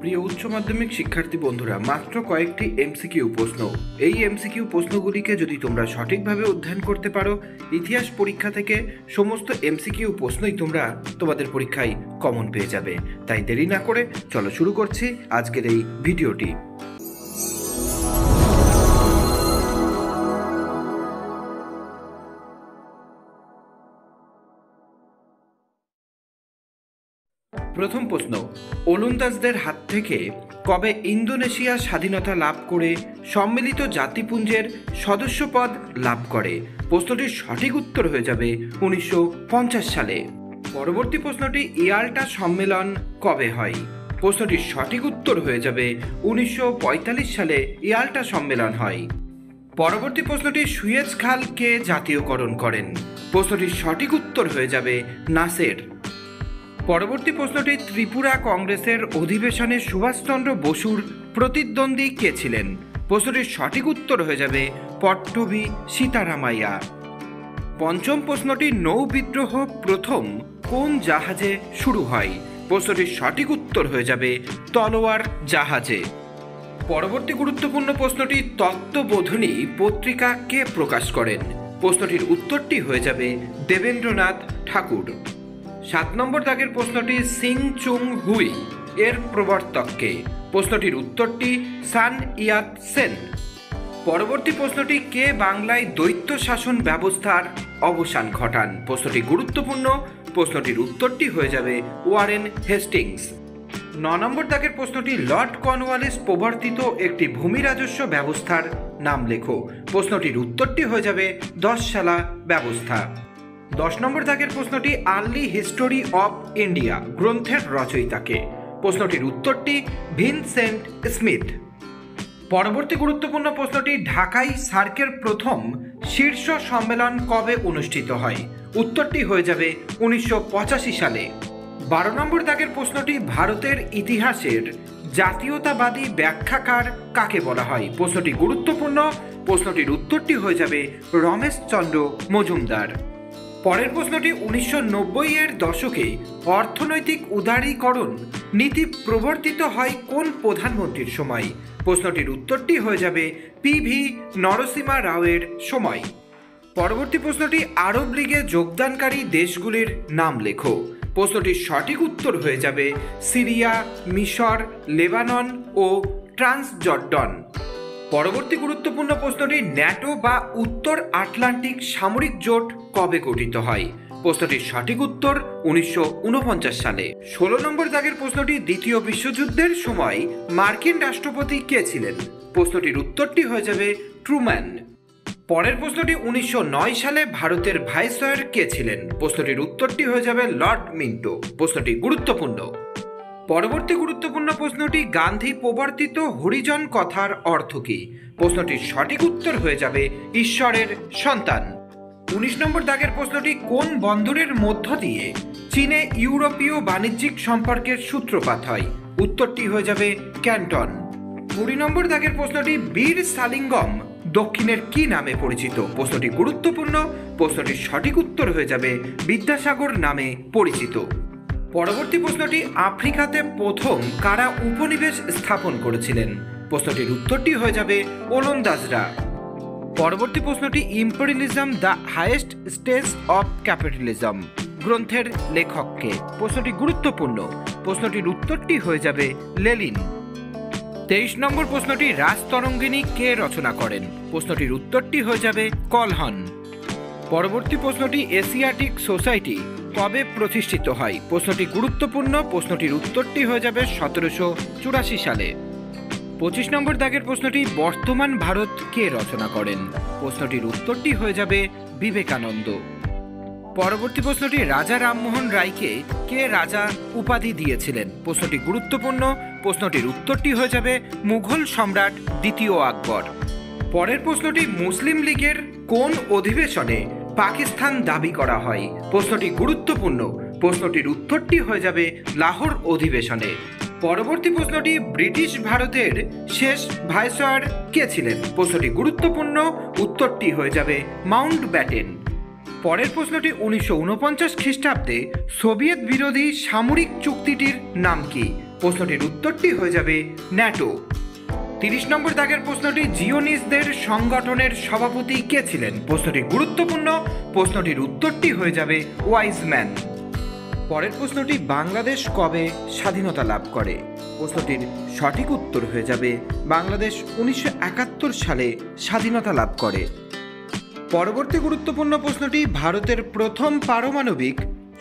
প্রিয় উচ্চ মাধ্যমিক শিক্ষার্থী বন্ধুরা, মাত্র কয়েকটি এমসিকিউ প্রশ্ন। এই এমসিকিউ প্রশ্নগুলিকে যদি তোমরা সঠিকভাবে অধ্যয়ন করতে পারো, ইতিহাস পরীক্ষা থেকে সমস্ত এমসিকিউ প্রশ্নই তোমরা তোমাদের পরীক্ষায় কমন পেয়ে যাবে। তাই দেরি না করে চলো শুরু করছি আজকের এই ভিডিওটি। প্রথম প্রশ্ন, ওলন্দাজদের হাত থেকে কবে ইন্দোনেশিয়া স্বাধীনতা লাভ করে সম্মিলিত জাতিপুঞ্জের সদস্যপদ লাভ করে? প্রশ্নটির সঠিক উত্তর হয়ে যাবে 1950 সালে। পরবর্তী প্রশ্নটি, ইয়াল্টা সম্মেলন কবে হয়? প্রশ্নটির সঠিক উত্তর হয়ে যাবে 1945 সালে ইয়াল্টা সম্মেলন হয়। পরবর্তী প্রশ্নটি, সুয়েজ খাল কে জাতীয়করণ করেন? প্রশ্নটির সঠিক উত্তর হয়ে যাবে নাসের। পরবর্তী প্রশ্নটি, ত্রিপুরা কংগ্রেসের অধিবেশনে সুভাষচন্দ্র বসুর প্রতিদ্বন্দ্বী কে ছিলেন? প্রশ্নটির সঠিক উত্তর হয়ে যাবে পট্টভি সীতারামাইয়া। পঞ্চম প্রশ্নটি, নৌ বিদ্রোহ প্রথম কোন জাহাজে শুরু হয়? প্রশ্নটির সঠিক উত্তর হয়ে যাবে তলোয়ার জাহাজে। পরবর্তী গুরুত্বপূর্ণ প্রশ্নটি, তত্ত্ববোধিনী পত্রিকা কে প্রকাশ করেন? প্রশ্নটির উত্তরটি হয়ে যাবে দেবেন্দ্রনাথ ঠাকুর। 7 নম্বর দাগের প্রশ্নটি, সিং চুং হুই এর প্রবর্তক কে? প্রশ্নটির উত্তরটি সান ইয়াত সেন। পরবর্তী প্রশ্নটি, কে বাংলায় দ্বৈত শাসন ব্যবস্থার অবসান ঘটান? প্রশ্নটি গুরুত্বপূর্ণ, প্রশ্নটির উত্তরটি হয়ে যাবে ওয়ারেন হেস্টিংস। 9 নম্বর দাগের প্রশ্নটি, লর্ড কর্নওয়ালিস প্রবর্তিত একটি ভূমি রাজস্ব ব্যবস্থার নাম লেখো। প্রশ্নটির উত্তরটি হয়ে যাবে 10 শালা ব্যবস্থা। 10 নম্বর দাগের প্রশ্নটি, আর্লি হিস্টোরি অফ ইন্ডিয়া গ্রন্থের রচয়িতাকে? প্রশ্নটির উত্তরটি ভিনসেন্ট স্মিথ। পরবর্তী গুরুত্বপূর্ণ প্রশ্নটি, ঢাকায় সার্কের প্রথম শীর্ষ সম্মেলন কবে অনুষ্ঠিত হয়? উত্তরটি হয়ে যাবে 1985 সালে। 12 নম্বর দাগের প্রশ্নটি, ভারতের ইতিহাসের জাতীয়তাবাদী ব্যাখ্যাকার কাকে বলা হয়? প্রশ্নটি গুরুত্বপূর্ণ, প্রশ্নটির উত্তরটি হয়ে যাবে রমেশচন্দ্র মজুমদার। পরের প্রশ্নটি, 1990-এর দশকে অর্থনৈতিক উদারীকরণ নীতি প্রবর্তিত হয় কোন প্রধানমন্ত্রীর সময়? প্রশ্নটির উত্তরটি হয়ে যাবে পিভি নরসিমা রাওয়ের সময়। পরবর্তী প্রশ্নটি, আরব লীগে যোগদানকারী দেশগুলির নাম লেখো। প্রশ্নটির সঠিক উত্তর হয়ে যাবে সিরিয়া, মিশর, লেবানন ও ট্রান্সজর্ডন। পরবর্তী গুরুত্বপূর্ণ প্রশ্নটি, ন্যাটো বা উত্তর আটলান্টিক সামরিক জোট কবে গঠিত হয়? প্রশ্নটির সঠিক উত্তর 1949 সালে। 16 নম্বর দাগের প্রশ্নটি, দ্বিতীয় বিশ্বযুদ্ধের সময় মার্কিন রাষ্ট্রপতি কে ছিলেন? প্রশ্নটির উত্তরটি হয়ে যাবে ট্রুম্যান। পরের প্রশ্নটি, 1909 সালে ভারতের ভাইসরয় কে ছিলেন? প্রশ্নটির উত্তরটি হয়ে যাবে লর্ড মিন্টো। প্রশ্নটি গুরুত্বপূর্ণ। পরবর্তী গুরুত্বপূর্ণ প্রশ্নটি, গান্ধী প্রবর্তিত হরিজন কথার অর্থ কী? প্রশ্নটির সঠিক উত্তর হয়ে যাবে ঈশ্বরের সন্তান। 19 নম্বর দাগের প্রশ্নটি, কোন বন্দরের মধ্য দিয়ে চীনে ইউরোপীয় বাণিজ্যিক সম্পর্কের সূত্রপাত হয়? উত্তরটি হয়ে যাবে ক্যান্টন। 20 নম্বর দাগের প্রশ্নটি, বীর সালিঙ্গম দক্ষিণের কি নামে পরিচিত? প্রশ্নটি গুরুত্বপূর্ণ, প্রশ্নটির সঠিক উত্তর হয়ে যাবে বিদ্যাসাগর নামে পরিচিত। পরবর্তী প্রশ্নটি, আফ্রিকাতে প্রথম কারা উপনিবেশ স্থাপন করেছিলেন? প্রশ্নটির উত্তরটি হয়ে যাবে ওলন্দাজরা। পরবর্তী প্রশ্নটি, imperialism the highest stage of capitalism গ্রন্থের লেখককে? প্রশ্নটি গুরুত্বপূর্ণ, প্রশ্নটির উত্তরটি হয়ে যাবে লেনিন। 23 নম্বর প্রশ্নটি, রাজতরঙ্গিনী কে রচনা করেন? প্রশ্নটির উত্তরটি হয়ে যাবে কলহন। পরবর্তী প্রশ্নটি, এশিয়াটিক সোসাইটি কবে প্রতিষ্ঠিত হয়? প্রশ্নটি গুরুত্বপূর্ণ, প্রশ্নটির উত্তরটি হয়ে যাবে 1784 সালে। 25 নম্বর দাগের প্রশ্নটি, বর্তমান ভারত কে রচনা করেন? প্রশ্নটির উত্তরটি হয়ে যাবে বিবেকানন্দ। পরবর্তী প্রশ্নটি, রাজা রামমোহন রায়কে কে রাজা উপাধি দিয়েছিলেন? প্রশ্নটি গুরুত্বপূর্ণ, প্রশ্নটির উত্তরটি হয়ে যাবে মুঘল সম্রাট দ্বিতীয় আকবর। পরের প্রশ্নটি, মুসলিম লীগের কোন অধিবেশনে পাকিস্তান দাবি করা হয়? প্রশ্নটি গুরুত্বপূর্ণ, প্রশ্নটির উত্তরটি হয়ে যাবে লাহোর অধিবেশনে। পরবর্তী প্রশ্নটি, ব্রিটিশ ভারতের শেষ ভাইসরয় কে ছিলেন? প্রশ্নটি গুরুত্বপূর্ণ, উত্তরটি হয়ে যাবে মাউন্ট ব্যাটেন। পরের প্রশ্নটি, 1949 খ্রিস্টাব্দে সোভিয়েত বিরোধী সামরিক চুক্তিটির নাম কি? প্রশ্নটির উত্তরটি হয়ে যাবে ন্যাটো। 30 নম্বর দাগের প্রশ্নটি জিওনিসদের সংগঠনের সভাপতি কে ছিলেন? প্রশ্নটি গুরুত্বপূর্ণ, প্রশ্নটির উত্তরটি হয়ে যাবে ওয়াইজম্যান। পরের প্রশ্নটি বাংলাদেশ কবে স্বাধীনতা লাভ করে? প্রশ্নটির সঠিক উত্তর হয়ে যাবে বাংলাদেশ 1971 সালে স্বাধীনতা লাভ করে। পরবর্তী গুরুত্বপূর্ণ প্রশ্নটি ভারতের প্রথম পারমাণবিক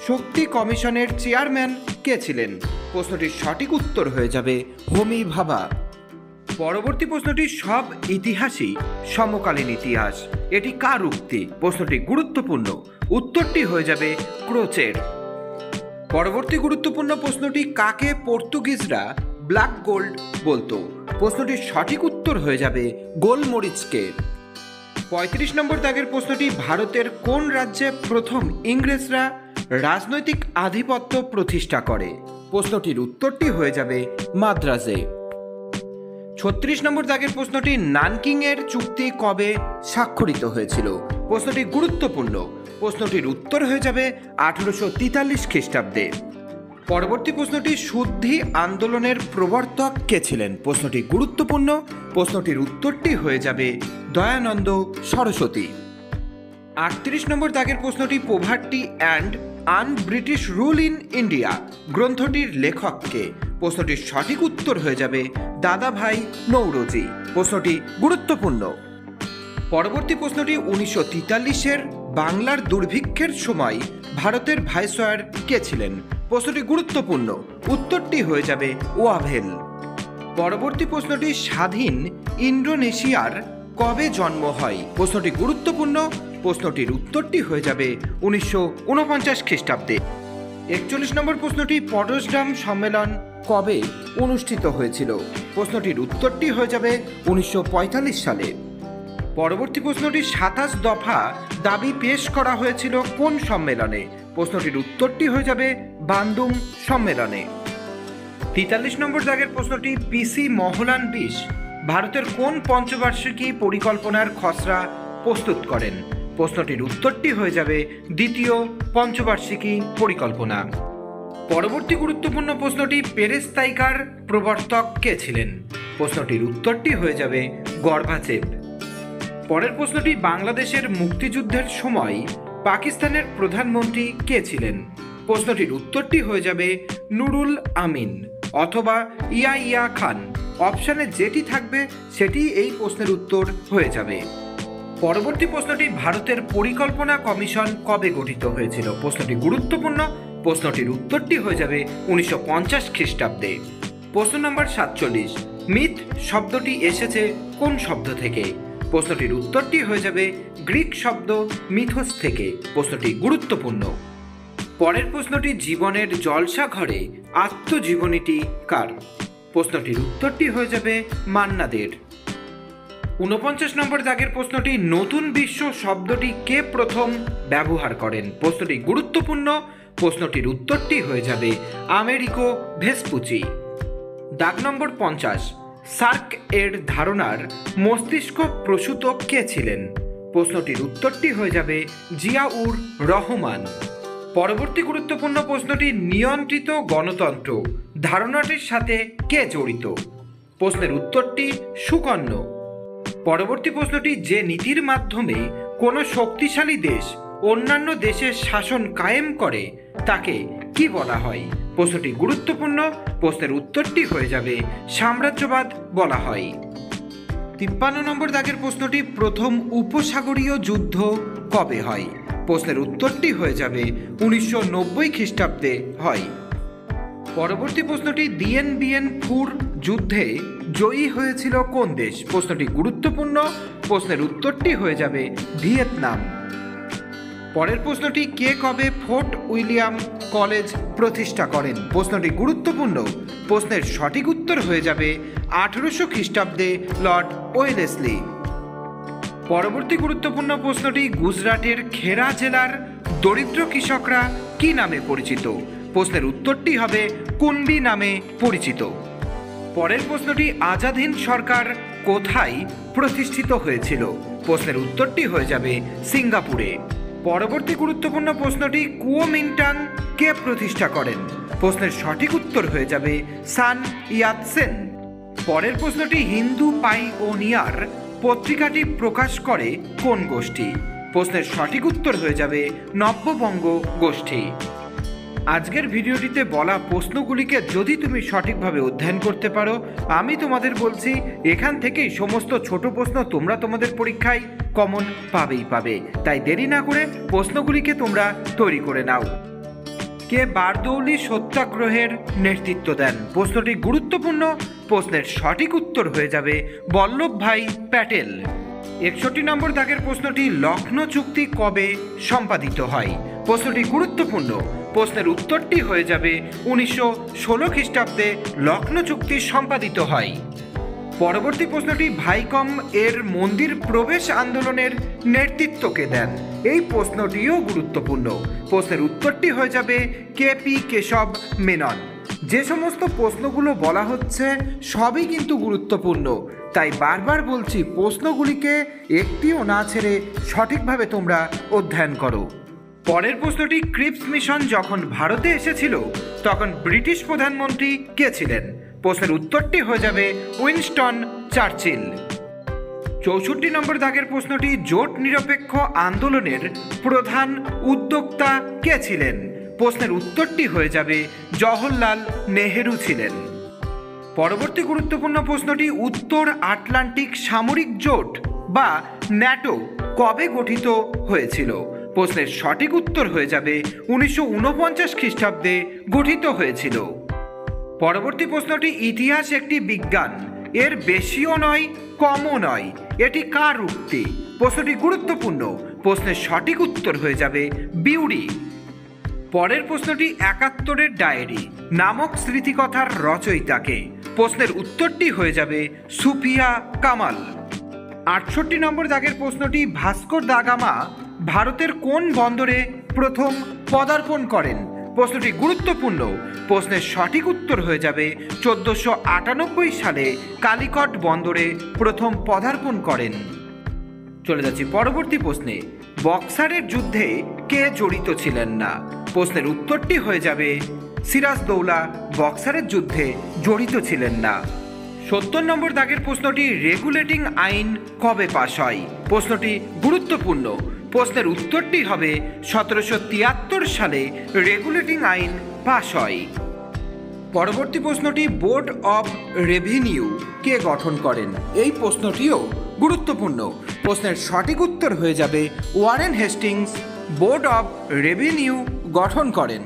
শক্তি কমিশনের চেয়ারম্যান কে ছিলেন? প্রশ্নটির সঠিক উত্তর হয়ে যাবে হোমি ভাভা। পরবর্তী প্রশ্নটি সব ইতিহাসই সমকালীন ইতিহাস, এটি কার উক্তি? প্রশ্নটি গুরুত্বপূর্ণ, উত্তরটি হয়ে যাবে ক্রোচের। পরবর্তী গুরুত্বপূর্ণ প্রশ্নটি কাকে পর্তুগিজরা ব্ল্যাক গোল্ড বলতো? প্রশ্নটির সঠিক উত্তর হয়ে যাবে গোলমরিচকে। 35 নম্বর দাগের প্রশ্নটি ভারতের কোন রাজ্যে প্রথম ইংরেজরা রাজনৈতিক আধিপত্য প্রতিষ্ঠা করে? প্রশ্নটির উত্তরটি হয়ে যাবে মাদ্রাজে। 36 নম্বর দাগের প্রশ্নটি নানকিংয়ের চুক্তি কবে স্বাক্ষরিত হয়েছিল? প্রশ্নটি গুরুত্বপূর্ণ, প্রশ্নটির উত্তর হয়ে যাবে 1843 খ্রিস্টাব্দে। পরবর্তী প্রশ্নটি শুদ্ধি আন্দোলনের প্রবর্তক কে ছিলেন? প্রশ্নটি গুরুত্বপূর্ণ, প্রশ্নটির উত্তরটি হয়ে যাবে দয়ানন্দ সরস্বতী। 38 নম্বর দাগের প্রশ্নটি poverty and British rule in India গ্রন্থটির লেখক কে? প্রশ্নটির সঠিক উত্তর হয়ে যাবে দাদাভাই নৌরোজি। প্রশ্নটি গুরুত্বপূর্ণ। পরবর্তী প্রশ্নটি 1943-এর বাংলার দুর্ভিক্ষের সময় ভারতের ভাইসরয় কে ছিলেন? প্রশ্নটি গুরুত্বপূর্ণ, উত্তরটি হয়ে যাবে ওয়াভেল। পরবর্তী প্রশ্নটি স্বাধীন ইন্দোনেশিয়ার কবে জন্ম হয়? প্রশ্নটি গুরুত্বপূর্ণ, প্রশ্নটির উত্তরটি হয়ে যাবে 1949 খ্রিস্টাব্দে। 41 নম্বর প্রশ্নটি পটসডাম সম্মেলন কবে অনুষ্ঠিত হয়েছিল? প্রশ্নটির উত্তরটি হয়ে যাবে 1945 সালে। পরবর্তী প্রশ্নটি 27 দফা দাবি পেশ করা হয়েছিল কোন সম্মেলনে? প্রশ্নটির উত্তরটি হয়ে যাবে বান্দুং সম্মেলনে। 43 নম্বর দাগের প্রশ্নটি পিসি মহলানবিশ ভারতের কোন পঞ্চবার্ষিকী পরিকল্পনার খসড়া প্রস্তুত করেন? প্রশ্নটির উত্তরটি হয়ে যাবে দ্বিতীয় পঞ্চবার্ষিকী পরিকল্পনা। পরবর্তী গুরুত্বপূর্ণ প্রশ্নটি পেরেস্তাইকার প্রবর্তক কে ছিলেন? প্রশ্নটির উত্তরটি হয়ে যাবে গর্বাচেভ। পরের প্রশ্নটি বাংলাদেশের মুক্তিযুদ্ধের সময় পাকিস্তানের প্রধানমন্ত্রী কে ছিলেন? প্রশ্নটির উত্তরটি হয়ে যাবে নুরুল আমিন অথবা ইয়া খান। অপশানে যেটি থাকবে সেটি এই প্রশ্নের উত্তর হয়ে যাবে। পরবর্তী প্রশ্নটি ভারতের পরিকল্পনা কমিশন কবে গঠিত হয়েছিল? প্রশ্নটি গুরুত্বপূর্ণ, প্রশ্নটির উত্তরটি হয়ে যাবে 1950 খ্রিস্টাব্দে। প্রশ্ন নম্বর 47 মিথ শব্দটি এসেছে কোন শব্দ থেকে? প্রশ্নটির উত্তরটি হয়ে যাবে গ্রিক শব্দ মিথোস থেকে। প্রশ্নটি গুরুত্বপূর্ণ। পরের প্রশ্নটি জীবনের জলসা ঘরে আত্মজীবনীটি কার? প্রশ্নটির উত্তরটি হয়ে যাবে মান্নাদের। 49 নম্বর দাগের প্রশ্নটি নতুন বিশ্ব শব্দটি কে প্রথম ব্যবহার করেন? প্রশ্নটি গুরুত্বপূর্ণ, প্রশ্নটির উত্তরটি হয়ে যাবে আমেরিকো ভেসপুচি। দাগ নম্বর 50 সার্ক এর ধারণার মস্তিষ্ক প্রসূত কে ছিলেন? প্রশ্নটির উত্তরটি হয়ে যাবে জিয়াউর রহমান। পরবর্তী গুরুত্বপূর্ণ প্রশ্নটি নিয়ন্ত্রিত গণতন্ত্র ধারণাটির সাথে কে জড়িত? প্রশ্নের উত্তরটি সুকর্ণ। পরবর্তী প্রশ্নটি যে নীতির মাধ্যমে কোনো শক্তিশালী দেশ অন্যান্য দেশের শাসন কায়েম করে তাকে কি বলা হয়? প্রশ্নটি গুরুত্বপূর্ণ, প্রশ্নের উত্তরটি হয়ে যাবে সাম্রাজ্যবাদ বলা হয়। 53 নম্বর দাগের প্রশ্নটি প্রথম উপসাগরীয় যুদ্ধ কবে হয়? প্রশ্নের উত্তরটি হয়ে যাবে 1990 খ্রিস্টাব্দে হয়। পরবর্তী প্রশ্নটি দিয়েন বিয়েন ফুর যুদ্ধে জয়ী হয়েছিল কোন দেশ? প্রশ্নটি গুরুত্বপূর্ণ, প্রশ্নের উত্তরটি হয়ে যাবে ভিয়েতনাম। পরের প্রশ্নটি কে কবে ফোর্ট উইলিয়াম কলেজ প্রতিষ্ঠা করেন? প্রশ্নটি গুরুত্বপূর্ণ, প্রশ্নের সঠিক উত্তর হয়ে যাবে 1800 খ্রিস্টাব্দে লর্ড ওয়েলেসলি। পরবর্তী গুরুত্বপূর্ণ প্রশ্নটি গুজরাটের খেরা জেলার দরিদ্র কৃষকরা কি নামে পরিচিত? প্রশ্নের উত্তরটি হবে কুনবি নামে পরিচিত। পরের প্রশ্নটি আজাদ হিন্দ সরকার কোথায় প্রতিষ্ঠিত হয়েছিল? প্রশ্নের উত্তরটি হয়ে যাবে সিঙ্গাপুরে। পরবর্তী গুরুত্বপূর্ণ প্রশ্নটি কুওমিন্টাং কে প্রতিষ্ঠা করেন? প্রশ্নের সঠিক উত্তর হয়ে যাবে সান ইয়াতসেন। পরের প্রশ্নটি হিন্দু পাইওনিয়ার পত্রিকাটি প্রকাশ করে কোন গোষ্ঠী? প্রশ্নের সঠিক উত্তর হয়ে যাবে নব্যবঙ্গ গোষ্ঠী। আজকের ভিডিওটিতে বলা প্রশ্নগুলিকে যদি তুমি সঠিকভাবে অধ্যয়ন করতে পারো, আমি তোমাদের বলছি এখান থেকেই সমস্ত ছোট প্রশ্ন তোমরা তোমাদের পরীক্ষায় কমন পাবে। তাই দেরি না করে প্রশ্নগুলিকে তোমরা তৈরি করে নাও। কে বারদৌলি সত্যাগ্রহের নেতৃত্ব দেন? প্রশ্নটি গুরুত্বপূর্ণ। প্রশ্নের সঠিক উত্তর হয়ে যাবে বল্লভভাই প্যাটেল। 61 নম্বর দাগের প্রশ্নটি লখনৌ চুক্তি কবে সম্পাদিত হয়? প্রশ্নটি গুরুত্বপূর্ণ। প্রশ্নের উত্তরটি হয়ে যাবে 1916 খ্রিস্টাব্দে লখনৌ চুক্তি সম্পাদিত হয়। পরবর্তী প্রশ্নটি ভাইকম এর মন্দির প্রবেশ আন্দোলনের নেতৃত্বকে দেন? এই প্রশ্নটিও গুরুত্বপূর্ণ। প্রশ্নের উত্তরটি হয়ে যাবে কেপি কেশব মেনন। যে সমস্ত প্রশ্নগুলো বলা হচ্ছে সবই কিন্তু গুরুত্বপূর্ণ, তাই বারবার বলছি প্রশ্নগুলিকে একটিও না ছেড়ে সঠিকভাবে তোমরা অধ্যয়ন করো। পরের প্রশ্নটি ক্রিপস মিশন যখন ভারতে এসেছিল তখন ব্রিটিশ প্রধানমন্ত্রী কে ছিলেন? প্রশ্নের উত্তরটি হয়ে যাবে উইনস্টন চার্চিল। 64 নম্বর দাগের প্রশ্নটি জোট নিরপেক্ষ আন্দোলনের প্রধান উদ্যোক্তা কে ছিলেন? প্রশ্নের উত্তরটি হয়ে যাবে জওহরলাল নেহেরু ছিলেন। পরবর্তী গুরুত্বপূর্ণ প্রশ্নটি উত্তর আটলান্টিক সামরিক জোট বা ন্যাটো কবে গঠিত হয়েছিল? প্রশ্নের সঠিক উত্তর হয়ে যাবে 1949 খ্রিস্টাব্দে গঠিত হয়েছিল। পরবর্তী প্রশ্নটি ইতিহাস একটি বিজ্ঞান, এর বেশিও নয় কমও নয়, এটি কার উক্তি? প্রশ্নটি গুরুত্বপূর্ণ। প্রশ্নের সঠিক উত্তর হয়ে যাবে বিউরি। পরের প্রশ্নটি 71-এর ডায়েরি নামক স্মৃতিকথার রচয়িতাকে? প্রশ্নের উত্তরটি হয়ে যাবে সুফিয়া কামাল। 68 নম্বর দাগের প্রশ্নটি ভাস্কো দা গামা ভারতের কোন বন্দরে প্রথম পদার্পণ করেন? প্রশ্নটি গুরুত্বপূর্ণ। প্রশ্নের সঠিক উত্তর হয়ে যাবে 1498 সালে কালিকট বন্দরে প্রথম পদার্পণ করেন। চলে যাচ্ছি পরবর্তী প্রশ্নে। বক্সারের যুদ্ধে কে জড়িত ছিলেন না? প্রশ্নের উত্তরটি হয়ে যাবে সিরাজদৌলা বক্সারের যুদ্ধে জড়িত ছিলেন না। 70 নম্বর দাগের প্রশ্নটি রেগুলেটিং আইন কবে পাশ হয়? প্রশ্নটি গুরুত্বপূর্ণ। প্রশ্নের উত্তরটি হবে 1773 সালে রেগুলেটিং আইন পাশ হয়। পরবর্তী প্রশ্নটি বোর্ড অব রেভিনিউ কে গঠন করেন? এই প্রশ্নটিও গুরুত্বপূর্ণ। প্রশ্নের সঠিক উত্তর হয়ে যাবে Warren Hastings board of revenue গঠন করেন।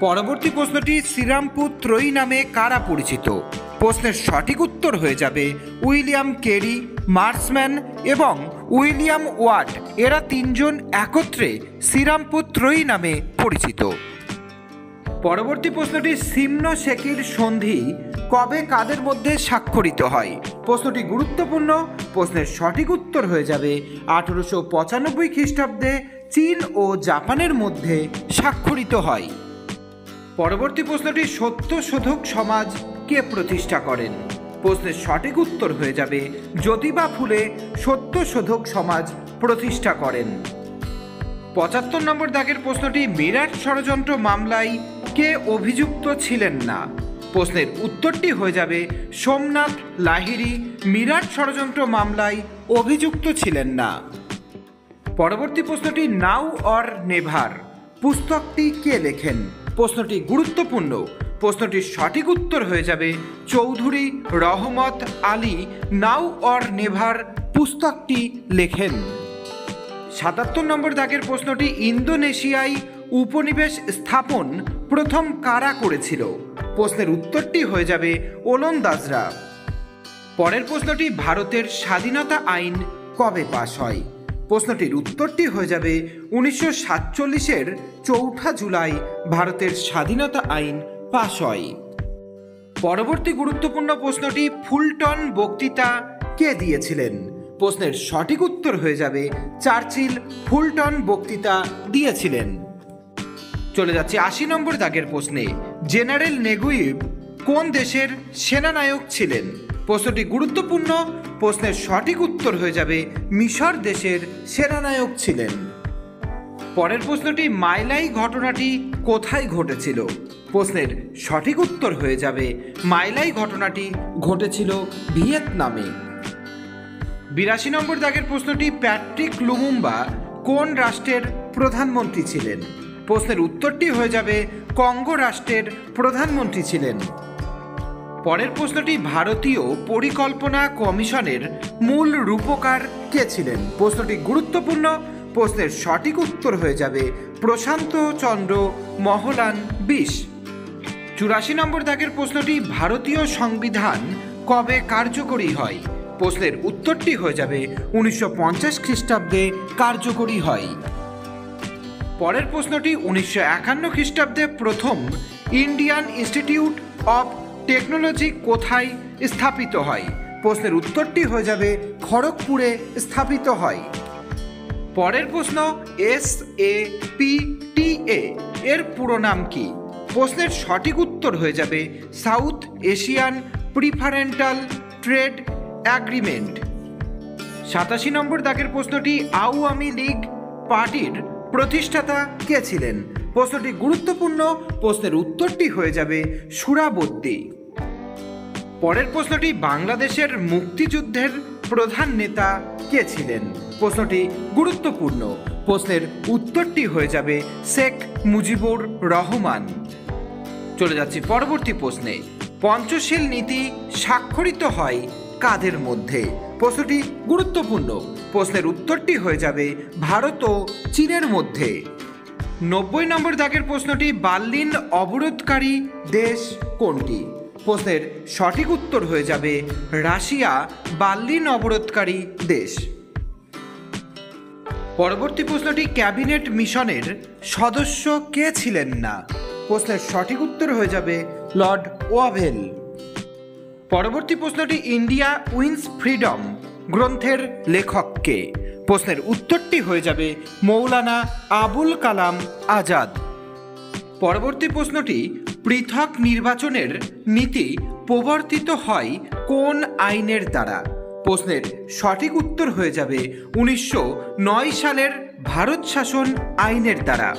পরবর্তী প্রশ্নটি শ্রীরামপুর ত্রয়ী নামে কারা পরিচিত? প্রশ্নের সঠিক উত্তর হয়ে যাবে উইলিয়াম কেরি, মার্সম্যান এবং উইলিয়াম ওয়াট। এরা তিনজন একত্রে শ্রীরামপুর ত্রয়ী নামে পরিচিত। পরবর্তী প্রশ্নটি সিমনো সেকির সন্ধি কবে কাদের মধ্যে স্বাক্ষরিত হয়? প্রশ্নটি গুরুত্বপূর্ণ। প্রশ্নের সঠিক উত্তর হয়ে যাবে 1895 খ্রিস্টাব্দে চীন ও জাপানের মধ্যে স্বাক্ষরিত হয়। পরবর্তী প্রশ্নটি সত্যশোধক সমাজ কে প্রতিষ্ঠা করেন? প্রশ্নের সঠিক উত্তর হয়ে যাবে জ্যোতিবা ফুলে সত্যশোধক সমাজ প্রতিষ্ঠা করেন। 75 নম্বর দাগের প্রশ্নটি মিরাট ষড়যন্ত্র মামলায় কে অভিযুক্ত ছিলেন না? প্রশ্নের উত্তরটি হয়ে যাবে সোমনাথ লাহিড়ী মিরাট ষড়যন্ত্র মামলায় অভিযুক্ত ছিলেন না। পরবর্তী প্রশ্নটি নাও অর নেভার পুস্তকটি কে লেখেন? প্রশ্নটি গুরুত্বপূর্ণ। প্রশ্নটির সঠিক উত্তর হয়ে যাবে চৌধুরী রহমত আলী নাও অর নেভার পুস্তকটি লেখেন। 77 নম্বর দাগের প্রশ্নটি ইন্দোনেশিয়ায় উপনিবেশ স্থাপন প্রথম কারা করেছিল? প্রশ্নের উত্তরটি হয়ে যাবে ওলন্দাজরা। পরের প্রশ্নটি ভারতের স্বাধীনতা আইন কবে পাশ হয়? প্রশ্নটির উত্তরটি হয়ে যাবে 1947-এর 4 জুলাই ভারতের স্বাধীনতা আইন পাশ হয়। পরবর্তী গুরুত্বপূর্ণ প্রশ্নটি ফুলটন বক্তৃতা কে দিয়েছিলেন? প্রশ্নের সঠিক উত্তর হয়ে যাবে চার্চিল ফুলটন বক্তৃতা দিয়েছিলেন। চলে যাচ্ছে 80 নম্বর দাগের প্রশ্নে। জেনারেল নেগুইভ কোন দেশের সেনানায়ক ছিলেন? প্রশ্নটি গুরুত্বপূর্ণ। প্রশ্নের সঠিক উত্তর হয়ে যাবে মিশর দেশের সেনানায়ক ছিলেন। পরের প্রশ্নটি মাইলাই ঘটনাটি কোথায় ঘটেছিল? প্রশ্নের সঠিক উত্তর হয়ে যাবে মাইলাই ঘটনাটি ঘটেছিল ভিয়েতনামে। 82 নম্বর দাগের প্রশ্নটি প্যাট্রিক লুমুম্বা কোন রাষ্ট্রের প্রধানমন্ত্রী ছিলেন? প্রশ্নের উত্তরটি হয়ে যাবে কঙ্গো রাষ্ট্রের প্রধানমন্ত্রী ছিলেন। পরের প্রশ্নটি ভারতীয় পরিকল্পনা কমিশনের মূল রূপকার কে ছিলেন? প্রশ্নটি গুরুত্বপূর্ণ। প্রশ্নের সঠিক উত্তর হয়ে যাবে প্রশান্ত চন্দ্র মহলান 20। 84 নম্বর দাগের প্রশ্নটি ভারতীয় সংবিধান কবে কার্যকরী হয়? প্রশ্নের উত্তরটি হয়ে যাবে 1950 খ্রিস্টাব্দে কার্যকরী হয়। পরের প্রশ্নটি 1951 খ্রিস্টাব্দে প্রথম ইন্ডিয়ান ইনস্টিটিউট অফ টেকনোলজি কোথায় স্থাপিত হয়? প্রশ্নের উত্তরটি হয়ে যাবে খড়গপুরে স্থাপিত হয়। পরের প্রশ্ন SAPTA এর পুরো নাম কি? প্রশ্নের সঠিক উত্তর হয়ে যাবে সাউথ এশিয়ান প্রিফারেন্টাল ট্রেড অ্যাগ্রিমেন্ট। 87 নম্বর দাগের প্রশ্নটি আওয়ামী লীগ পার্টির প্রতিষ্ঠাতা কে ছিলেন? প্রশ্নটি গুরুত্বপূর্ণ। প্রশ্নের উত্তরটি হয়ে যাবে সুরাবর্দী। পরের প্রশ্নটি বাংলাদেশের মুক্তিযুদ্ধের প্রধান নেতা কে ছিলেন? প্রশ্নটি গুরুত্বপূর্ণ। প্রশ্নের উত্তরটি হয়ে যাবে শেখ মুজিবুর রহমান। চলে যাচ্ছি পরবর্তী প্রশ্নে। পঞ্চশীল নীতি স্বাক্ষরিত হয় কাদের মধ্যে? প্রশ্নটি গুরুত্বপূর্ণ। প্রশ্নের উত্তরটি হয়ে যাবে ভারত ও চীনের মধ্যে। 90 নম্বর দাগের প্রশ্নটি বার্লিন অবরোধকারী দেশ কোনটি? প্রশ্নের সঠিক উত্তর হয়ে যাবে রাশিয়া বার্লিন অবরোধকারী দেশ। পরবর্তী প্রশ্নটি ক্যাবিনেট মিশনের সদস্য কে ছিলেন না? প্রশ্নের সঠিক উত্তর হয়ে যাবে লর্ড ওয়াভেল। পরবর্তী প্রশ্নটি ইন্ডিয়া উইন্স ফ্রিডম গ্রন্থের লেখক কে? প্রশ্নের উত্তরটি হয়ে যাবে মৌলানা আবুল কালাম আজাদ। পরবর্তী প্রশ্নটি পৃথক নির্বাচনের নীতি প্রবর্তিত হয় কোন আইনের দ্বারা? প্রশ্নের সঠিক উত্তর হয়ে যাবে 1909 সালের ভারত শাসন আইনের দ্বারা।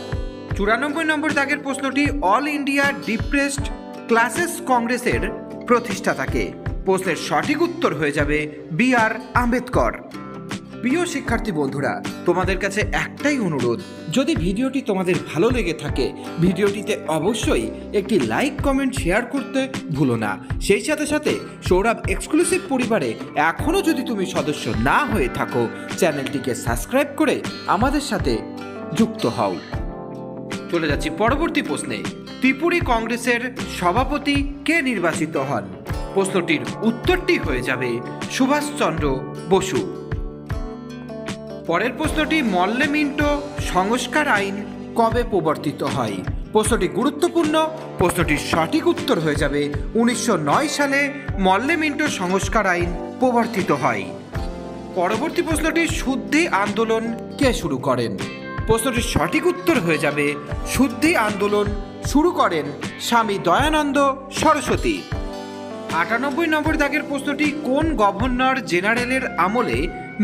94 নম্বর দাগের প্রশ্নটি অল ইন্ডিয়া ডিপ্রেসড ক্লাসেস কংগ্রেসের প্রতিষ্ঠাতাকে? প্রশ্নের সঠিক উত্তর হয়ে যাবে BR আম্বেদকর। প্রিয় শিক্ষার্থী বন্ধুরা, তোমাদের কাছে একটাই অনুরোধ, যদি ভিডিওটি তোমাদের ভালো লেগে থাকে ভিডিওটিতে অবশ্যই একটি লাইক কমেন্ট শেয়ার করতে ভুলো না। সেই সাথে সাথে সৌরভ এক্সক্লুসিভ পরিবারে এখনও যদি তুমি সদস্য না হয়ে থাকো চ্যানেলটিকে সাবস্ক্রাইব করে আমাদের সাথে যুক্ত হও। চলে যাচ্ছি পরবর্তী প্রশ্নে। ত্রিপুরী কংগ্রেসের সভাপতি কে নির্বাচিত হন? প্রশ্নটির উত্তরটি হয়ে যাবে সুভাষচন্দ্র বসু। পরের প্রশ্নটি মল্লে মিন্টো সংস্কার আইন কবে প্রবর্তিত হয়? প্রশ্নটি গুরুত্বপূর্ণ। প্রশ্নটির সঠিক উত্তর হয়ে যাবে 1909 সালে মল্লে মিন্টো সংস্কার আইন প্রবর্তিত হয়। পরবর্তী প্রশ্নটি শুদ্ধি আন্দোলন কে শুরু করেন? প্রশ্নটির সঠিক উত্তর হয়ে যাবে শুদ্ধি আন্দোলন শুরু করেন স্বামী দয়ানন্দ সরস্বতী। 98 নম্বর দাগের প্রশ্নটি কোন গভর্নর জেনারেলের আমলে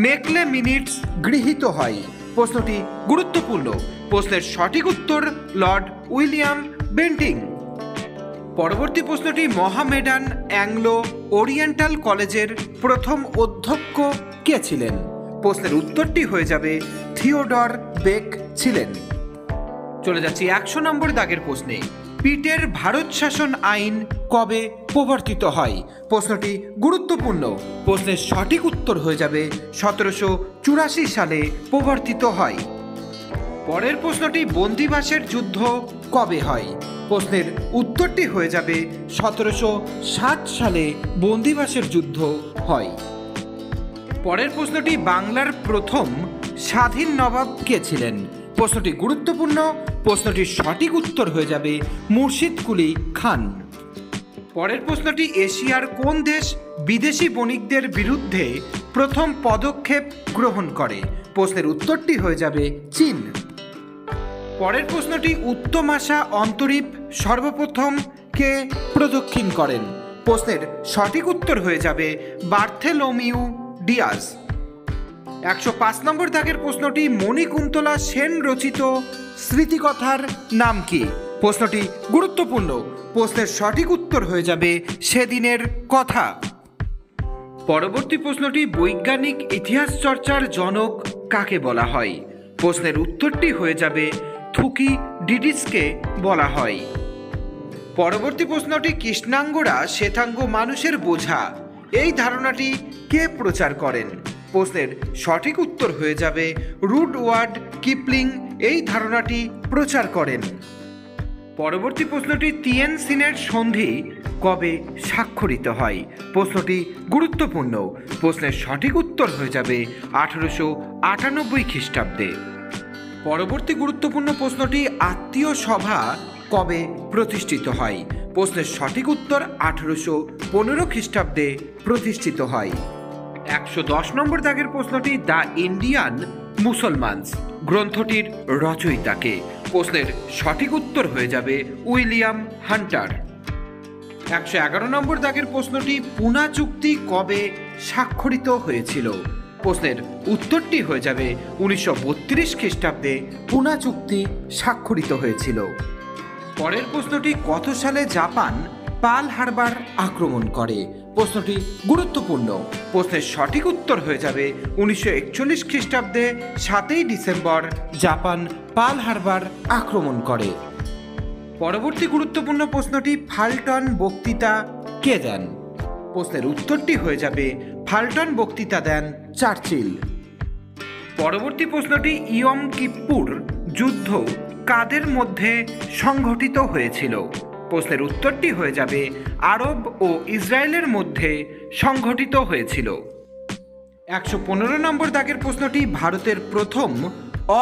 মেকলে মিনিটস গৃহীত হয়? প্রশ্নটি গুরুত্বপূর্ণ। প্রশ্নের সঠিক উত্তর লর্ড উইলিয়াম বেন্টিং। পরবর্তী প্রশ্নটি মহামেডান অ্যাংলো ওরিয়েন্টাল কলেজের প্রথম অধ্যক্ষ কে ছিলেন? প্রশ্নের উত্তরটি হয়ে যাবে থিওডর বেক ছিলেন। চলে যাচ্ছি 100 নম্বর দাগের প্রশ্নে। পিটের ভারত শাসন আইন কবে প্রবর্তিত হয়? প্রশ্নটি গুরুত্বপূর্ণ। প্রশ্নের সঠিক উত্তর হয়ে যাবে 1784 সালে প্রবর্তিত হয়। পরের প্রশ্নটি বন্দিবাসের যুদ্ধ কবে হয়? প্রশ্নের উত্তরটি হয়ে যাবে 1760 সালে বন্দিবাসের যুদ্ধ হয়। পরের প্রশ্নটি বাংলার প্রথম স্বাধীন নবাব কে ছিলেন? প্রশ্নটি গুরুত্বপূর্ণ। প্রশ্নটির সঠিক উত্তর হয়ে যাবে মুর্শিদ কুলি খান। পরের প্রশ্নটি এশিয়ার কোন দেশ বিদেশি বণিকদের বিরুদ্ধে প্রথম পদক্ষেপ গ্রহণ করে? প্রশ্নের উত্তরটি হয়ে যাবে চীন। পরের প্রশ্নটি উত্তম আশা অন্তরীপ সর্বপ্রথম কে প্রদক্ষিণ করেন? প্রশ্নের সঠিক উত্তর হয়ে যাবে বার্থেলোমিউ ডিয়াজ। 105 নম্বর দাগের প্রশ্নটি মণিকুন্তলা সেন রচিত স্মৃতিকথার নাম কি? প্রশ্নটি গুরুত্বপূর্ণ। প্রশ্নের সঠিক উত্তর হয়ে যাবে সেদিনের কথা। পরবর্তী প্রশ্নটি বৈজ্ঞানিক ইতিহাস চর্চার জনক কাকে বলা হয়? প্রশ্নের উত্তরটি হয়ে যাবে থুকিডিডিসকে বলা হয়। পরবর্তী প্রশ্নটি কৃষ্ণাঙ্গরা শ্বেতাঙ্গ মানুষের বোঝা, এই ধারণাটি কে প্রচার করেন? প্রশ্নের সঠিক উত্তর হয়ে যাবে রুডওয়ার্ড কিপলিং এই ধারণাটি প্রচার করেন। পরবর্তী প্রশ্নটি তিয়েনসিনের সন্ধি কবে স্বাক্ষরিত হয়? প্রশ্নটি গুরুত্বপূর্ণ। প্রশ্নের সঠিক উত্তর হয়ে যাবে 1898 খ্রিস্টাব্দে। পরবর্তী গুরুত্বপূর্ণ প্রশ্নটি আত্মীয় সভা কবে প্রতিষ্ঠিত হয়? প্রশ্নের সঠিক উত্তর 1815 খ্রিস্টাব্দে প্রতিষ্ঠিত হয়। 110 নম্বর দাগের প্রশ্নটি দ্য ইন্ডিয়ান মুসলমানস গ্রন্থটির রচয়িতাকে? প্রশ্নের সঠিক উত্তর হয়ে যাবে উইলিয়াম হান্টার। 111 নম্বর দাগের প্রশ্নটি পুনা চুক্তি কবে স্বাক্ষরিত হয়েছিল? প্রশ্নের উত্তরটি হয়ে যাবে 1932 খ্রিস্টাব্দে পুনা চুক্তি স্বাক্ষরিত হয়েছিল। পরের প্রশ্নটি কত সালে জাপান পার্ল হারবার আক্রমণ করে? প্রশ্নটি গুরুত্বপূর্ণ। প্রশ্নের সঠিক উত্তর হয়ে যাবে 1941 খ্রিস্টাব্দে 7ই ডিসেম্বর জাপান পার্ল হারবার আক্রমণ করে। পরবর্তী গুরুত্বপূর্ণ প্রশ্নটি ফাল্টন বক্তৃতা কে দেন? প্রশ্নের উত্তরটি হয়ে যাবে ফাল্টন বক্তৃতা দেন চার্চিল। পরবর্তী প্রশ্নটি ইয়ম কিপ্পুর যুদ্ধ কাদের মধ্যে সংঘটিত হয়েছিল? প্রশ্নের উত্তরটি হয়ে যাবে আরব ও ইসরায়েলের মধ্যে সংঘটিত হয়েছিল। 115 নম্বর দাগের প্রশ্নটি ভারতের প্রথম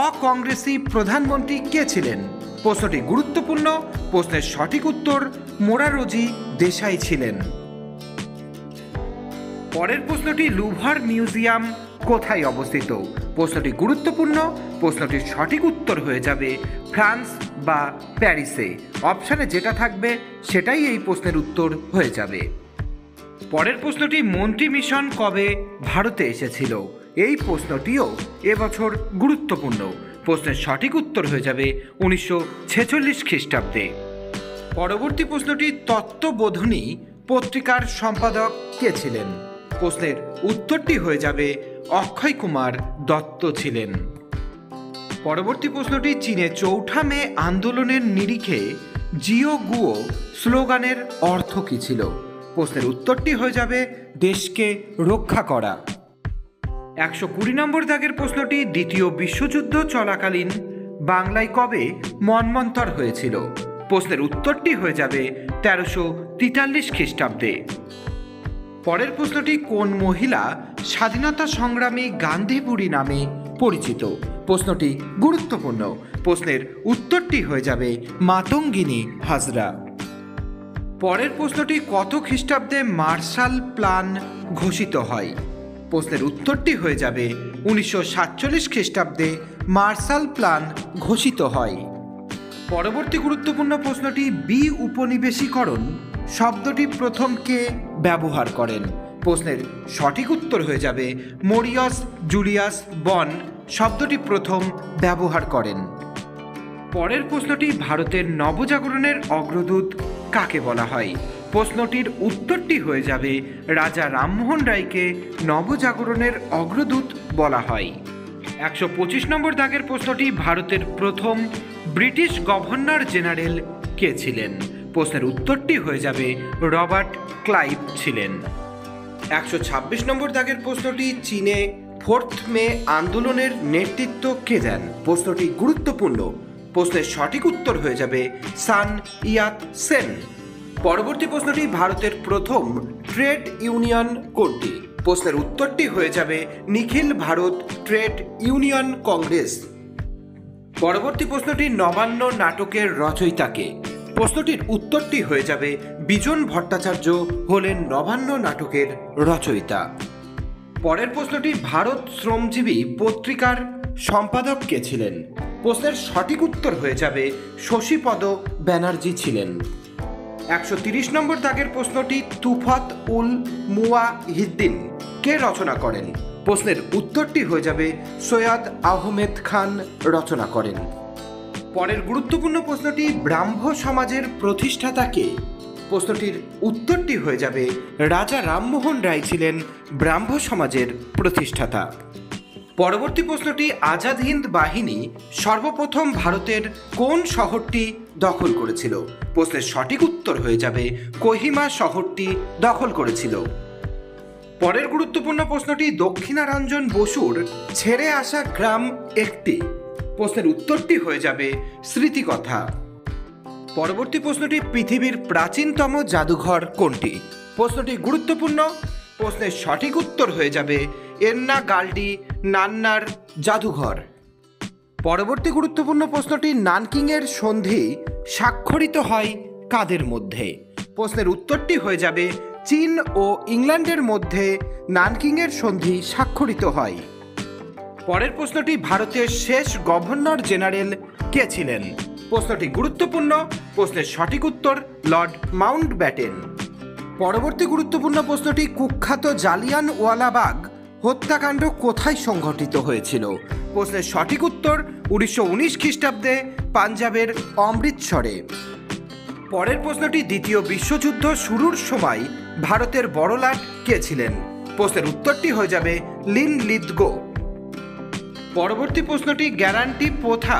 অকংগ্রেসি প্রধানমন্ত্রী কে ছিলেন? প্রশ্নটি গুরুত্বপূর্ণ। প্রশ্নের সঠিক উত্তর মোরারজি দেশাই ছিলেন। পরের প্রশ্নটি লুভর মিউজিয়াম কোথায় অবস্থিত? প্রশ্নটি গুরুত্বপূর্ণ। প্রশ্নটির সঠিক উত্তর হয়ে যাবে ফ্রান্স বা প্যারিসে। অপশানে যেটা থাকবে সেটাই এই প্রশ্নের উত্তর হয়ে যাবে। পরের প্রশ্নটি মন্ত্রী মিশন কবে ভারতে এসেছিল? এই প্রশ্নটিও এবছর গুরুত্বপূর্ণ। প্রশ্নের সঠিক উত্তর হয়ে যাবে 1946 খ্রিস্টাব্দে। পরবর্তী প্রশ্নটি তত্ত্ববোধিনী পত্রিকার সম্পাদক কে ছিলেন? প্রশ্নের উত্তরটি হয়ে যাবে অক্ষয় কুমার দত্ত ছিলেন। পরবর্তী প্রশ্নটি চীনে চৌঠা মে আন্দোলনের নিরিখে জিও গুয়ো স্লোগানের অর্থ কী ছিল? প্রশ্নের উত্তরটি হয়ে যাবে দেশকে রক্ষা করা। 120 নম্বর দাগের প্রশ্নটি দ্বিতীয় বিশ্বযুদ্ধ চলাকালীন বাংলায় কবে মন্বন্তর হয়েছিল? প্রশ্নের উত্তরটি হয়ে যাবে 1343 খ্রিস্টাব্দে। পরের প্রশ্নটি কোন মহিলা স্বাধীনতা সংগ্রামী গান্ধী বুড়ি নামে পরিচিত? প্রশ্নটি গুরুত্বপূর্ণ। প্রশ্নের উত্তরটি হয়ে যাবে মাতঙ্গিনী হাজরা। পরের প্রশ্নটি কত খ্রিস্টাব্দে মার্শাল প্ল্যান ঘোষিত হয়? প্রশ্নের উত্তরটি হয়ে যাবে 1947 খ্রিস্টাব্দে মার্শাল প্ল্যান ঘোষিত হয়। পরবর্তী গুরুত্বপূর্ণ প্রশ্নটি বি উপনিবেশীকরণ শব্দটি প্রথম কে ব্যবহার করেন? প্রশ্নের সঠিক উত্তর হয়ে যাবে মরিয়াস জুলিয়াস বন শব্দটি প্রথম ব্যবহার করেন। পরের প্রশ্নটি ভারতের নবজাগরণের অগ্রদূত কাকে বলা হয়? প্রশ্নটির উত্তরটি হয়ে যাবে রাজা রামমোহন রায়কে নবজাগরণের অগ্রদূত বলা হয়। 125 নম্বর দাগের প্রশ্নটি ভারতের প্রথম ব্রিটিশ গভর্নর জেনারেল কে ছিলেন? প্রশ্নের উত্তরটি হয়ে যাবে রবার্ট ক্লাইভ ছিলেন। 126 নম্বর দাগের প্রশ্নটি চীনে 4th মে আন্দোলনের নেতৃত্ব কে দেন? প্রশ্নটি গুরুত্বপূর্ণ। প্রশ্নের সঠিক উত্তর হয়ে যাবে সান ইয়াত সেন। পরবর্তী প্রশ্নটি ভারতের প্রথম ট্রেড ইউনিয়ন কোনটি? প্রশ্নের উত্তরটি হয়ে যাবে নিখিল ভারত ট্রেড ইউনিয়ন কংগ্রেস। পরবর্তী প্রশ্নটি নবান্ন নাটকের রচয়িতাকে? প্রশ্নটির উত্তরটি হয়ে যাবে বিজন ভট্টাচার্য হলেন নবান্ন নাটকের রচয়িতা। পরের প্রশ্নটি ভারত শ্রমজীবী পত্রিকার সম্পাদক কে ছিলেন? প্রশ্নের সঠিক উত্তর হয়ে যাবে শশীপদ ব্যানার্জি ছিলেন। 130 নম্বর দাগের প্রশ্নটি তুফাত উল মুওয়াহিদ্দিন কে রচনা করেন? প্রশ্নের উত্তরটি হয়ে যাবে সৈয়দ আহমেদ খান রচনা করেন। পরের গুরুত্বপূর্ণ প্রশ্নটি ব্রাহ্ম সমাজের প্রতিষ্ঠাতা কে? প্রশ্নটির উত্তরটি হয়ে যাবে রাজা রামমোহন রায় ছিলেন ব্রাহ্ম সমাজের প্রতিষ্ঠাতা। পরবর্তী প্রশ্নটি আজাদ হিন্দ বাহিনী সর্বপ্রথম ভারতের কোন শহরটি দখল করেছিল? প্রশ্নের সঠিক উত্তর হয়ে যাবে কোহিমা শহরটি দখল করেছিল। পরের গুরুত্বপূর্ণ প্রশ্নটি দক্ষিণারঞ্জন বসুর ছেড়ে আসা গ্রাম একটি। প্রশ্নের উত্তরটি হয়ে যাবে স্মৃতিকথা। পরবর্তী প্রশ্নটি পৃথিবীর প্রাচীনতম জাদুঘর কোনটি? প্রশ্নটি গুরুত্বপূর্ণ। প্রশ্নের সঠিক উত্তর হয়ে যাবে এন্না গাল্ডি নান্নার জাদুঘর। পরবর্তী গুরুত্বপূর্ণ প্রশ্নটি নানকিংয়ের সন্ধি স্বাক্ষরিত হয় কাদের মধ্যে? প্রশ্নের উত্তরটি হয়ে যাবে চীন ও ইংল্যান্ডের মধ্যে নানকিংয়ের সন্ধি স্বাক্ষরিত হয়। পরের প্রশ্নটি ভারতের শেষ গভর্নর জেনারেল কে ছিলেন? প্রশ্নটি গুরুত্বপূর্ণ। প্রশ্নের সঠিক উত্তর লর্ড মাউন্টব্যাটেন। পরবর্তী গুরুত্বপূর্ণ প্রশ্নটি কুখ্যাত জালিয়ানওয়ালাবাগ হত্যাকাণ্ড কোথায় সংঘটিত হয়েছিল? প্রশ্নের সঠিক উত্তর 1919 খ্রিস্টাব্দে পাঞ্জাবের অমৃতসরে। পরের প্রশ্নটি দ্বিতীয় বিশ্বযুদ্ধ শুরুর সময় ভারতের বড়লাট কে ছিলেন? প্রশ্নের উত্তরটি হয়ে যাবে লিনলিথগো। পরবর্তী প্রশ্নটি গ্যারান্টি প্রথা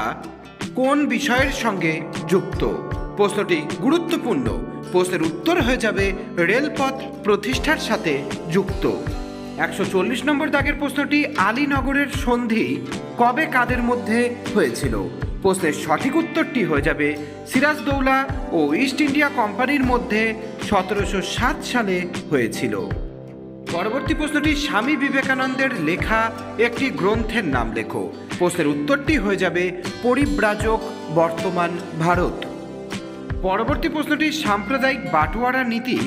কোন বিষয়ের সঙ্গে যুক্ত? প্রশ্নটি গুরুত্বপূর্ণ। প্রশ্নের উত্তর হয়ে যাবে রেলপথ প্রতিষ্ঠার সাথে যুক্ত। 140 নম্বর দাগের প্রশ্নটি আলীনগরের সন্ধি কবে কাদের মধ্যে হয়েছিল? প্রশ্নের সঠিক উত্তরটি হয়ে যাবে সিরাজদৌলা ও ইস্ট ইন্ডিয়া কোম্পানির মধ্যে 1707 সালে হয়েছিল। পরবর্তী প্রশ্নটি স্বামী বিবেকানন্দের লেখা একটি গ্রন্থের নাম লেখো। প্রশ্নের উত্তরটি হয়ে যাবে পরিব্রাজক বর্তমান ভারত। পরবর্তী প্রশ্নটি সাম্প্রদায়িক বাটোয়ারা নীতি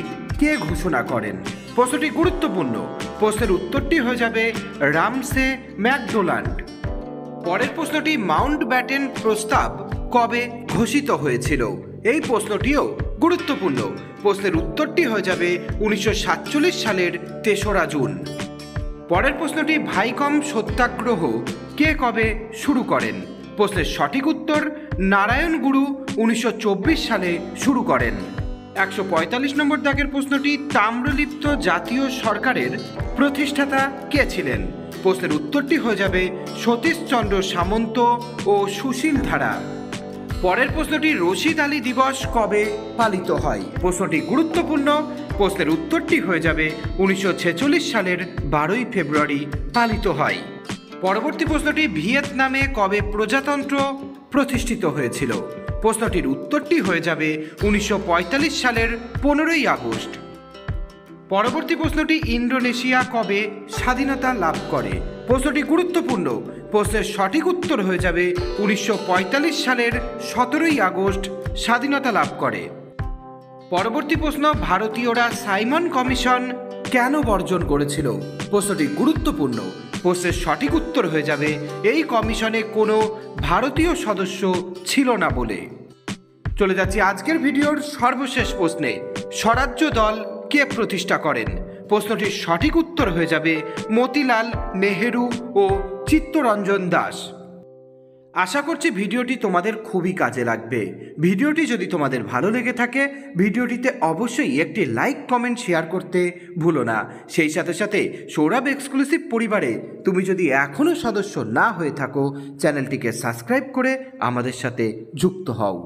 কে ঘোষণা করেন? প্রশ্নটি গুরুত্বপূর্ণ। প্রশ্নের উত্তরটি হয়ে যাবে রামসে ম্যাকডোনাল্ড। পরের প্রশ্নটি মাউন্টব্যাটেন প্রস্তাব কবে ঘোষিত হয়েছিল? এই প্রশ্নটিও গুরুত্বপূর্ণ। প্রশ্নের উত্তরটি হয়ে যাবে 1947 সালের 3রা জুন। পরের প্রশ্নটি ভাইকম সত্যাগ্রহ কে কবে শুরু করেন? প্রশ্নের সঠিক উত্তর নারায়ণ গুরু 1924 সালে শুরু করেন। 145 নম্বর দাগের প্রশ্নটি তাম্রলিপ্ত জাতীয় সরকারের প্রতিষ্ঠাতা কে ছিলেন? প্রশ্নের উত্তরটি হয়ে যাবে সতীশচন্দ্র সামন্ত ও সুশীল ধারা। পরের প্রশ্নটি রশিদ আলী দিবস কবে পালিত হয়? প্রশ্নটি গুরুত্বপূর্ণ। প্রশ্নের উত্তরটি হয়ে যাবে 1946 সালের 12ই ফেব্রুয়ারি পালিত হয়। পরবর্তী প্রশ্নটি ভিয়েতনামে কবে প্রজাতন্ত্র প্রতিষ্ঠিত হয়েছিল? প্রশ্নটির উত্তরটি হয়ে যাবে 1945 সালের 15ই আগস্ট। পরবর্তী প্রশ্নটি ইন্দোনেশিয়া কবে স্বাধীনতা লাভ করে? প্রশ্নটি গুরুত্বপূর্ণ। প্রশ্নের সঠিক উত্তর হয়ে যাবে 1945 সালের 17ই আগস্ট স্বাধীনতা লাভ করে। পরবর্তী প্রশ্ন ভারতীয়রা সাইমন কমিশন কেন বর্জন করেছিল? প্রশ্নটি গুরুত্বপূর্ণ। প্রশ্নের সঠিক উত্তর হয়ে যাবে এই কমিশনে কোনো ভারতীয় সদস্য ছিল না বলে। চলে যাচ্ছি আজকের ভিডিওর সর্বশেষ প্রশ্নে। স্বরাজ্য দল কে প্রতিষ্ঠা করেন? প্রশ্নটির সঠিক উত্তর হয়ে যাবে মতিলাল নেহেরু ও চিত্তরঞ্জন দাস। আশা করছি ভিডিওটি তোমাদের খুবই কাজে লাগবে। ভিডিওটি যদি তোমাদের ভালো লেগে থাকে ভিডিওটিতে অবশ্যই একটি লাইক কমেন্ট শেয়ার করতে ভুলো না। সেই সাথে সাথে সৌরভ এক্সক্লুসিভ পরিবারে তুমি যদি এখনও সদস্য না হয়ে থাকো চ্যানেলটিকে সাবস্ক্রাইব করে আমাদের সাথে যুক্ত হও।